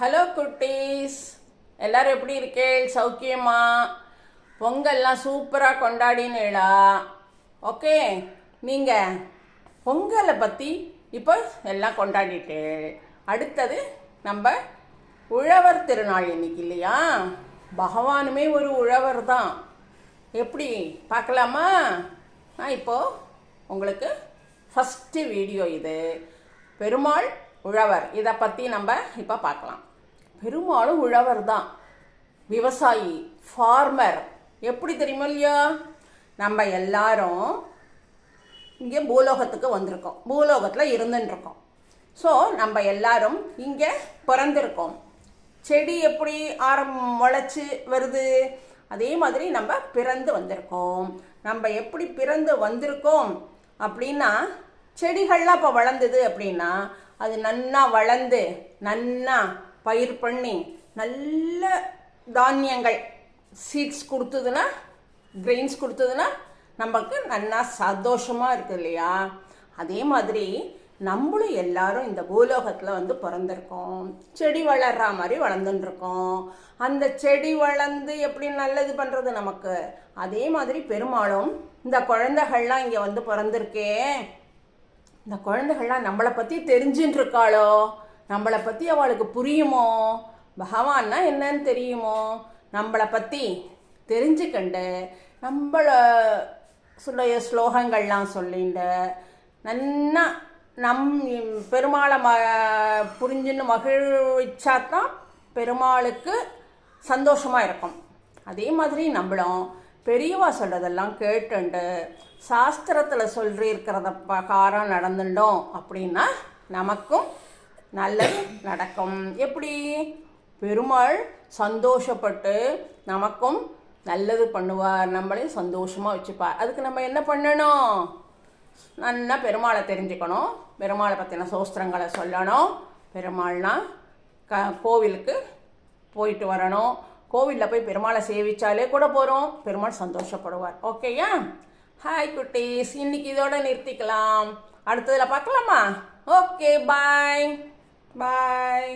Hello குட்டீஸ், எல்லாரும் எப்படி இருக்கே? சௌக்கியமா? பொங்கல்லாம் சூப்பராக கொண்டாடினேடா. ஓகே, நீங்கள் பொங்கலை பற்றி இப்போ எல்லாம் கொண்டாடிட்டு அடுத்தது நம்ம உழவர் திருநாள் இன்னைக்கு இல்லையா? பகவானுமே ஒரு உழவர் தான். எப்படி பார்க்கலாமா? நான் இப்போது உங்களுக்கு ஃபஸ்ட்டு வீடியோ இது. பெருமாள் உழவர், இதை பற்றி நம்ம இப்போ பார்க்கலாம். பெருமாளும் உழவர் தான், விவசாயி, ஃபார்மர். எப்படி தெரியுமா இல்லையா? நம்ம எல்லாரும் இங்கே பூலோகத்துக்கு வந்திருக்கோம், பூலோகத்தில் இருந்துட்டுருக்கோம். ஸோ நம்ம எல்லாரும் இங்கே பிறந்திருக்கோம். செடி எப்படி முளைச்சி வருது, அதே மாதிரி நம்ம பிறந்து வந்திருக்கோம். நம்ம எப்படி பிறந்து வந்திருக்கோம் அப்படின்னா, செடிகள்லாம் இப்போ வளர்ந்தது அப்படின்னா அது நன்னா வளர்ந்து நன்னா பயிர் பண்ணி நல்ல தானியங்கள் சீட்ஸ் கொடுத்ததுன்னா, கிரெயின்ஸ் கொடுத்ததுன்னா நமக்கு நன்னா சந்தோஷமாக இருக்குது இல்லையா? அதே மாதிரி நம்மளும் எல்லாரும் இந்த பூலோகத்தில் வந்து பிறந்திருக்கோம். செடி வளர்ற மாதிரி வளர்ந்துட்டுருக்கோம். அந்த செடி வளர்ந்து எப்படி நல்லது பண்ணுறது நமக்கு, அதே மாதிரி பெருமாளும் இந்த குழந்தைகள்லாம் இங்கே வந்து பிறந்திருக்கே, இந்த குழந்தைகள்லாம் நம்மளை பற்றி தெரிஞ்சுட்டு இருக்காளோ, நம்மளை பற்றி அவளுக்கு புரியுமோ, பகவான்னா என்னன்னு தெரியுமோ, நம்மளை பற்றி தெரிஞ்சுக்கண்டு நம்மளை ஸ்லோகங்கள்லாம் சொல்லிண்டு நன்னா பெருமாளை புரிஞ்சுன்னு மகிழ்ச்சாதான் பெருமாளுக்கு சந்தோஷமாக இருக்கும். அதே மாதிரி நம்மளும் பெரியவா சொல்கிறதெல்லாம் கேட்டுண்டு சாஸ்திரத்தில் சொல்லியிருக்கிறத பிரகாரம் நடந்துட்டோம் அப்படின்னா நமக்கும் நல்லது நடக்கும். எப்படி? பெருமாள் சந்தோஷப்பட்டு நமக்கும் நல்லது பண்ணுவார், நம்மளையும் சந்தோஷமாக வச்சுப்பார். அதுக்கு நம்ம என்ன பண்ணணும்? நல்லா பெருமாளை தெரிஞ்சுக்கணும், பெருமாளை பற்றின சோஸ்திரங்களை சொல்லணும். பெருமாள்னா கோவிலுக்கு போயிட்டு வரணும். கோவிலில் போய் பெருமாளை சேவிச்சாலே கூட போகிறோம், பெருமாள் சந்தோஷப்படுவார். ஓகேயா? ஹாய் குட்டீஸ், இன்னைக்கு இதோட நிறுத்திக்கலாம். அடுத்ததில் பார்க்கலாமா? ஓகே, பாய் பாய்.